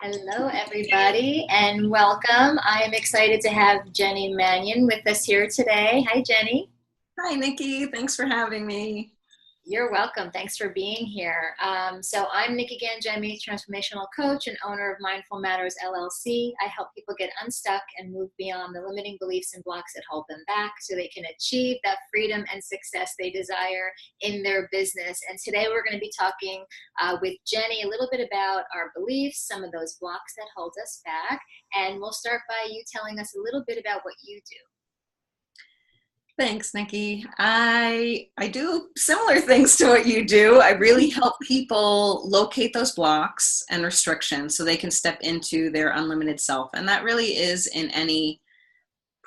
Hello, everybody, and welcome. I am excited to have Jenny Mannion with us here today. Hi, Jenny. Hi, Nikki. Thanks for having me. You're welcome. Thanks for being here. So I'm Nikki Gangemi, transformational coach and owner of Mindful Matters LLC. I help people get unstuck and move beyond the limiting beliefs and blocks that hold them back so they can achieve that freedom and success they desire in their business. And today we're going to be talking with Jenny a little bit about our beliefs, some of those blocks that hold us back. And we'll start by you telling us a little bit about what you do. Thanks, Nikki. I do similar things to what you do. I really help people locate those blocks and restrictions so they can step into their unlimited self. And that really is in any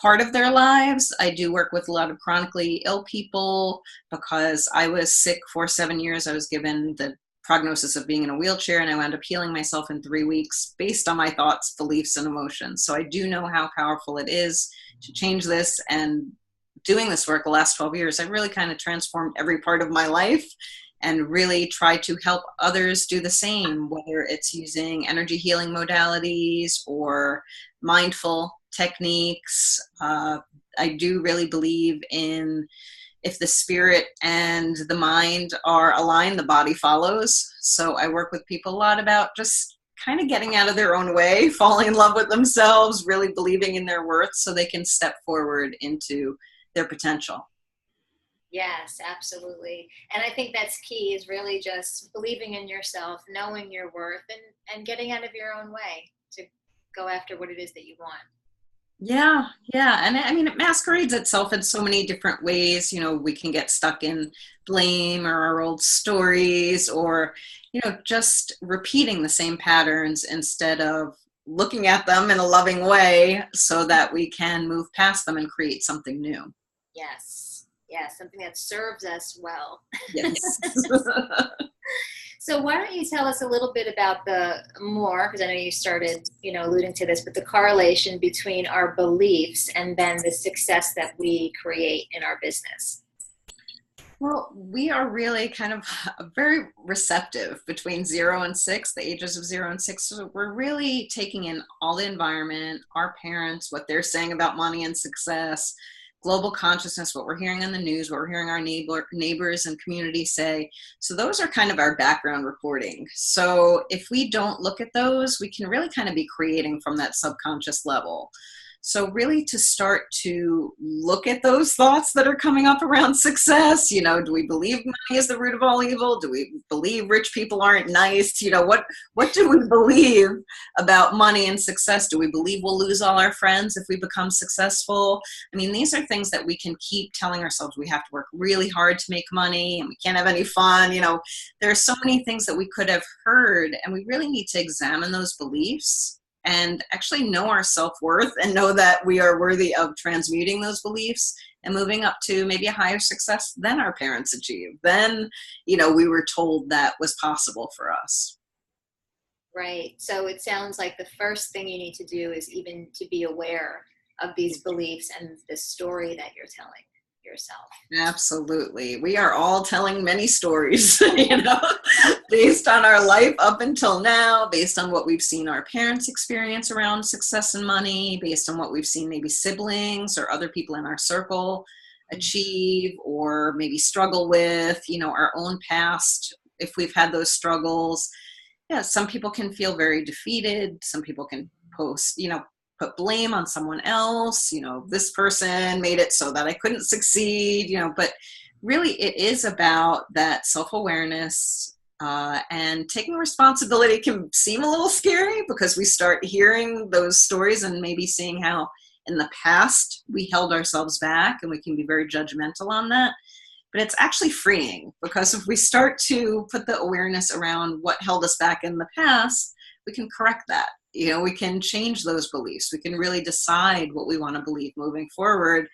part of their lives. I do work with a lot of chronically ill people because I was sick for 7 years. I was given the prognosis of being in a wheelchair, and I wound up healing myself in 3 weeks based on my thoughts, beliefs, and emotions. So I do know how powerful it is to change this. And doing this work the last 12 years, I really kind of transformed every part of my life and really try to help others do the same, whether it's using energy healing modalities or mindful techniques. I do really believe in if the spirit and the mind are aligned, the body follows. So I work with people a lot about just kind of getting out of their own way, falling in love with themselves, really believing in their worth so they can step forward into their potential. Yes, absolutely. And I think that's key is really just believing in yourself, knowing your worth, and getting out of your own way to go after what it is that you want. Yeah. And I mean, it masquerades itself in so many different ways. We can get stuck in blame or our old stories or, just repeating the same patterns instead of looking at them in a loving way so that we can move past them and create something new. Yes. Yes, something that serves us well. Yes. So why don't you tell us a little bit about the more, because I know you started, alluding to this, but the correlation between our beliefs and then the success that we create in our business. Well, we are really kind of very receptive between 0 and 6, the ages of 0 and 6. So we're really taking in all the environment, our parents, what they're saying about money and success, global consciousness, what we're hearing on the news, what we're hearing our neighbors and community say. So those are kind of our background reporting. So if we don't look at those, we can really kind of be creating from that subconscious level. So really to start to look at those thoughts that are coming up around success, do we believe money is the root of all evil? Do we believe rich people aren't nice? What do we believe about money and success? Do we believe we'll lose all our friends if we become successful? I mean, these are things that we can keep telling ourselves. We have to work really hard to make money and we can't have any fun. There are so many things that we could have heard, and we really need to examine those beliefs and actually know our self-worth and know that we are worthy of transmuting those beliefs and moving up to maybe a higher success than our parents achieved. Then, we were told that was possible for us. Right. So it sounds like the first thing you need to do is even to be aware of these beliefs and the story that you're telling yourself. Absolutely. We are all telling many stories, based on our life up until now, based on what we've seen our parents experience around success and money, based on what we've seen maybe siblings or other people in our circle achieve or maybe struggle with, our own past, if we've had those struggles. Yeah, some people can feel very defeated. Some people can put blame on someone else. This person made it so that I couldn't succeed, but really it is about that self-awareness, and taking responsibility can seem a little scary because we start hearing those stories and maybe seeing how in the past we held ourselves back, and we can be very judgmental on that. But it's actually freeing because if we start to put the awareness around what held us back in the past, we can correct that. We can change those beliefs. We can really decide what we want to believe moving forward.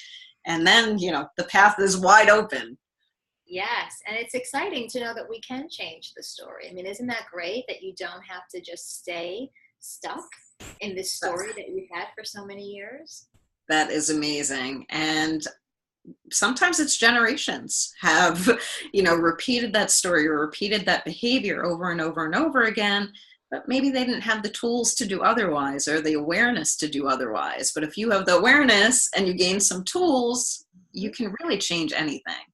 And then, the path is wide open. Yes. And it's exciting to know that we can change the story. I mean, isn't that great that you don't have to just stay stuck in this story that you've had for so many years? That is amazing. And sometimes it's generations have, repeated that story or repeated that behavior over and over and over again. but maybe they didn't have the tools to do otherwise or the awareness to do otherwise. But if you have the awareness and you gain some tools, you can really change anything.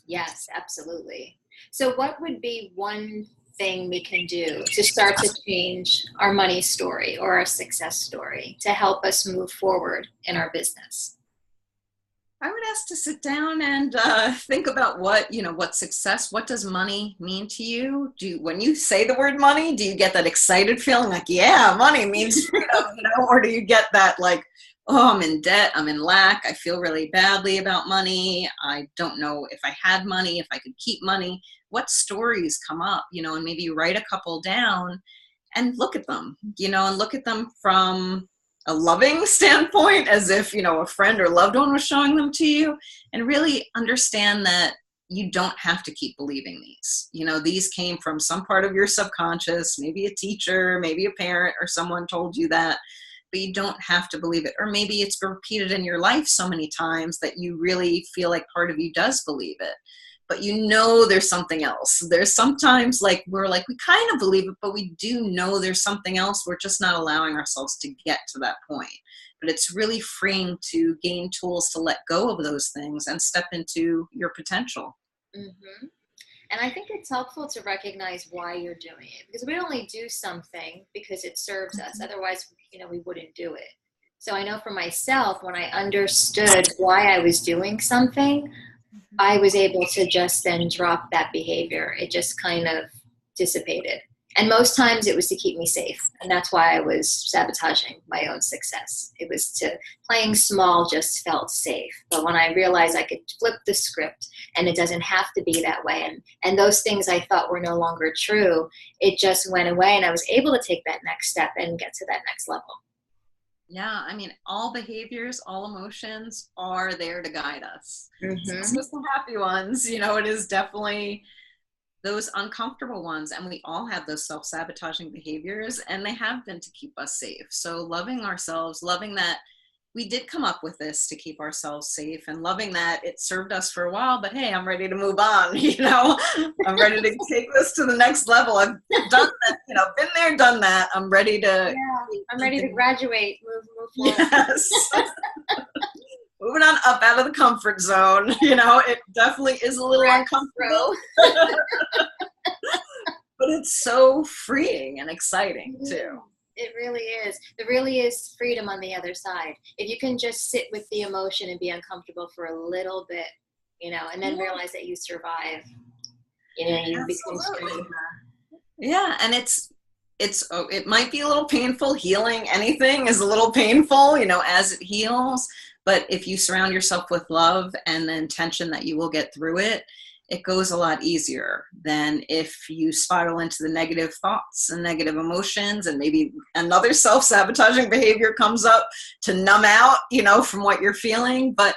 Yes, absolutely. So what would be one thing we can do to start to change our money story or our success story to help us move forward in our business? I would ask to sit down and think about what success, what does money mean to you? When you say the word money, do you get that excited feeling like, yeah, money means freedom, or do you get that like, oh, I'm in debt, I'm in lack, I feel really badly about money, I don't know if I had money, if I could keep money? What stories come up, and maybe you write a couple down and look at them, and look at them from a loving standpoint, as if, a friend or loved one was showing them to you, and really understand that you don't have to keep believing these. These came from some part of your subconscious, maybe a teacher, maybe a parent, or someone told you that, but you don't have to believe it. Or maybe it's been repeated in your life so many times that you really feel like part of you does believe it. But there's something else. There's sometimes we kind of believe it, but we do know there's something else. We're just not allowing ourselves to get to that point. But it's really freeing to gain tools to let go of those things and step into your potential. Mm-hmm. And I think it's helpful to recognize why you're doing it, because we only do something because it serves us. Otherwise, we wouldn't do it. So I know for myself, when I understood why I was doing something, I was able to just then drop that behavior. It just kind of dissipated. And most times it was to keep me safe. And that's why I was sabotaging my own success. It was playing small just felt safe. But when I realized I could flip the script and it doesn't have to be that way, and those things I thought were no longer true, it just went away and I was able to take that next step and get to that next level. Yeah, all behaviors, all emotions are there to guide us. Mm-hmm. So it's just the happy ones, it is definitely those uncomfortable ones. And we all have those self-sabotaging behaviors, and they have been to keep us safe. So loving ourselves, loving that we did come up with this to keep ourselves safe, and loving that it served us for a while, but hey, I'm ready to move on. I'm ready to take this to the next level. I've done that, been there, done that. I'm ready to. Yeah, I'm ready to graduate, move forward. Yes. Moving on up out of the comfort zone. It definitely is a little uncomfortable. But it's so freeing and exciting too. It really is. There really is freedom on the other side. If you can just sit with the emotion and be uncomfortable for a little bit, and then realize that you survive, you become stronger. Yeah, and it might be a little painful. Healing anything is a little painful, as it heals. But if you surround yourself with love and the intention that you will get through it, it goes a lot easier than if you spiral into the negative thoughts and negative emotions, and maybe another self-sabotaging behavior comes up to numb out, from what you're feeling. But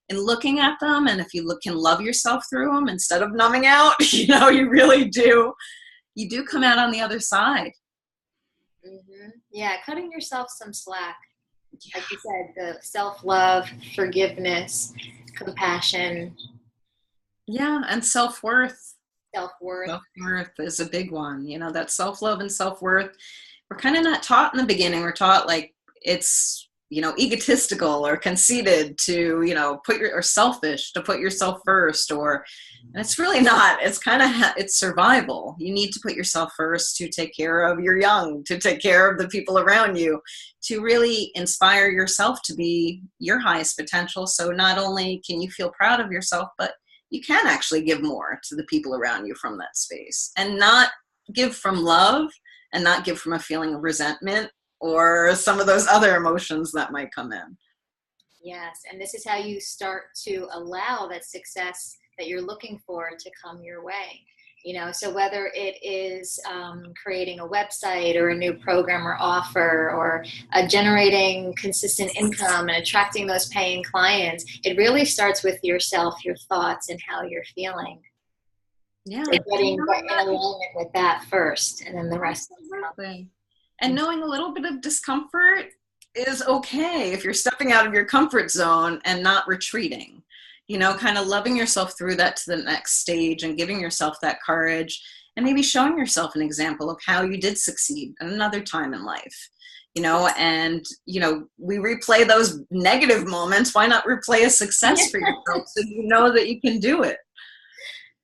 in looking at them, and if you can love yourself through them instead of numbing out, you really do. You do come out on the other side. Mm-hmm. Yeah, cutting yourself some slack. Yeah. Like you said, the self-love, forgiveness, compassion. Yeah, and self-worth. Self-worth. Self-worth is a big one. That self-love and self-worth, we're kind of not taught in the beginning. We're taught like it's, egotistical or conceited to, or selfish to put yourself first, and it's really not. It's kind of, it's survival. You need to put yourself first to take care of your young, to take care of the people around you, to really inspire yourself to be your highest potential. So not only can you feel proud of yourself, but you can actually give more to the people around you from that space, and not give from love and not give from a feeling of resentment or some of those other emotions that might come in. Yes, and this is how you start to allow that success that you're looking for to come your way. So whether it is creating a website or a new program or offer, or generating consistent income and attracting those paying clients, it really starts with yourself, your thoughts, and how you're feeling. Yeah. So getting in alignment with that first, and then the rest. Absolutely. And knowing a little bit of discomfort is okay if you're stepping out of your comfort zone and not retreating. Kind of loving yourself through that to the next stage and giving yourself that courage and maybe showing yourself an example of how you did succeed at another time in life. You know, and, you know, we replay those negative moments. Why not replay a success for yourself so you know that you can do it?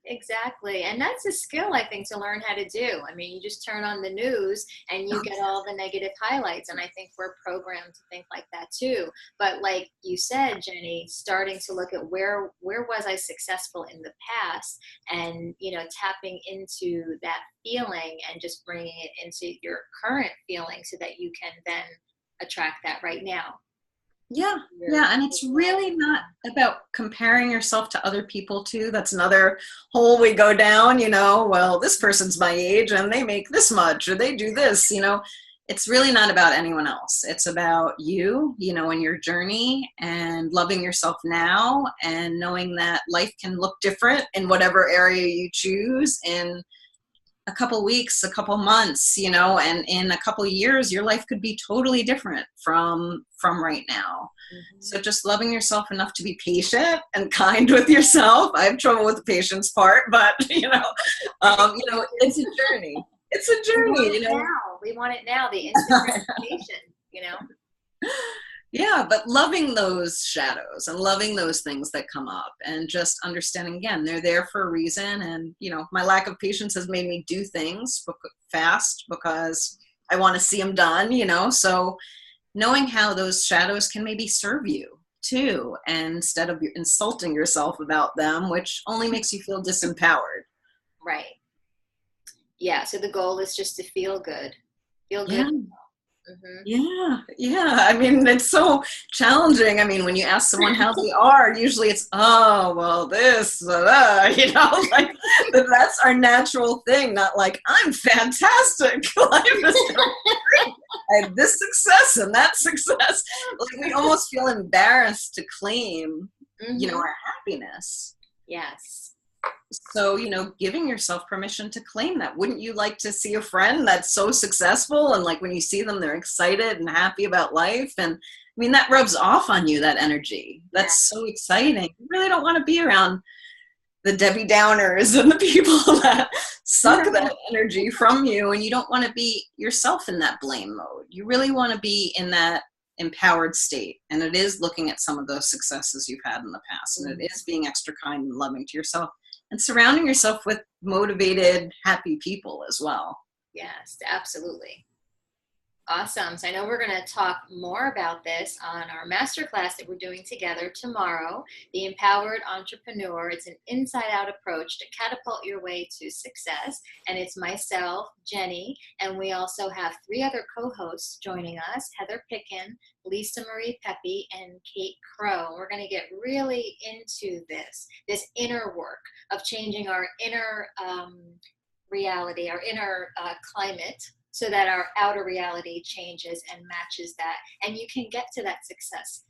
Exactly. And that's a skill, I think, to learn how to do. I mean, you just turn on the news and you get all the negative highlights. And I think we're programmed to think like that too. But like you said, Jenny, starting to look at where was I successful in the past, and, you know, tapping into that feeling and just bringing it into your current feeling so that you can then attract that right now. Yeah, yeah, and it's really not about comparing yourself to other people too. That's another hole we go down, you know, well, this person's my age and they make this much or they do this, you know. It's really not about anyone else. It's about you, you know, and your journey, and loving yourself now, and knowing that life can look different in whatever area you choose in a couple weeks, a couple months, you know, and in a couple years, your life could be totally different from right now. Mm-hmm. So just loving yourself enough to be patient and kind with yourself. I have trouble with the patience part, but you know, it's a journey. It's a journey. We want it now. The instant gratification. You know. Yeah, but loving those shadows and loving those things that come up, and just understanding, again, they're there for a reason. And, you know, my lack of patience has made me do things fast because I want to see them done, you know. So knowing how those shadows can maybe serve you too, and instead of insulting yourself about them, which only makes you feel disempowered. Right. Yeah. So the goal is just to feel good. Feel good. Yeah. Mm-hmm. Yeah. I mean, it's so challenging. I mean, when you ask someone how they are, usually it's, oh, well, this, you know, like that's our natural thing. Not like, I'm fantastic. Life is so great. I have this success and that success. Like, we almost feel embarrassed to claim, you know, our happiness. Yes. So, you know, giving yourself permission to claim that. Wouldn't you like to see a friend that's so successful, and like when you see them, they're excited and happy about life? And I mean, that rubs off on you, that energy. That's so exciting. You really don't want to be around the Debbie Downers and the people that suck that energy from you. And you don't want to be yourself in that blame mode. You really want to be in that empowered state. And it is looking at some of those successes you've had in the past. And it is being extra kind and loving to yourself, and surrounding yourself with motivated, happy people as well. Yes, absolutely. Awesome. So I know we're going to talk more about this on our masterclass that we're doing together tomorrow, The Empowered Entrepreneur. It's an inside-out approach to catapult your way to success. And it's myself, Jenny, and we also have 3 other co-hosts joining us, Heather Pickin, Lisa Marie Pepe, and Kate Crow. We're going to get really into this inner work of changing our inner reality, our inner climate, so that our outer reality changes and matches that, and you can get to that success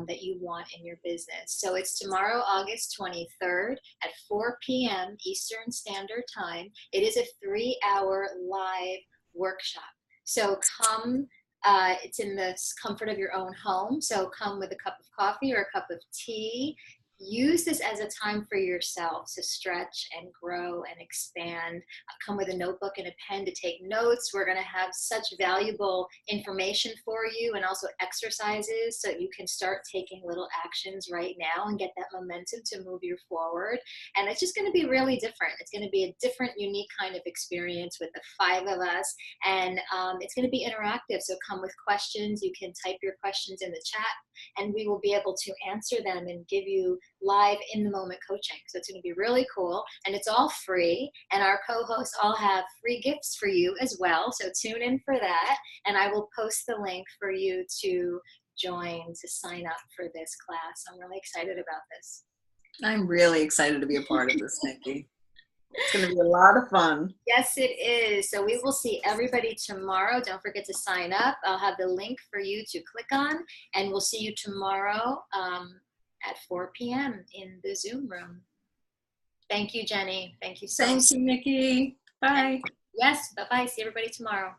that you want in your business. So it's tomorrow, August 23rd at 4 p.m. Eastern Standard Time. It is a 3-hour live workshop. So come, it's in the comfort of your own home. So come with a cup of coffee or a cup of tea. Use this as a time for yourself to stretch and grow and expand. Come with a notebook and a pen to take notes. We're going to have such valuable information for you, and also exercises so you can start taking little actions right now and get that momentum to move you forward. And it's just going to be really different. It's going to be a different, unique kind of experience with the 5 of us. And it's going to be interactive. So come with questions. You can type your questions in the chat, and we will be able to answer them and give you live in the moment coaching. So it's going to be really cool, and it's all free, and our co-hosts all have free gifts for you as well. So tune in for that, and I will post the link for you to join, to sign up for this class. I'm really excited about this. I'm really excited to be a part of this, Nikki. It's going to be a lot of fun. Yes, it is. So we will see everybody tomorrow. Don't forget to sign up. I'll have the link for you to click on, and we'll see you tomorrow at 4 p.m. in the Zoom room. Thank you, Jenny. Thank you so much. Thank you, Nikki. Bye. Yes, bye-bye. See everybody tomorrow.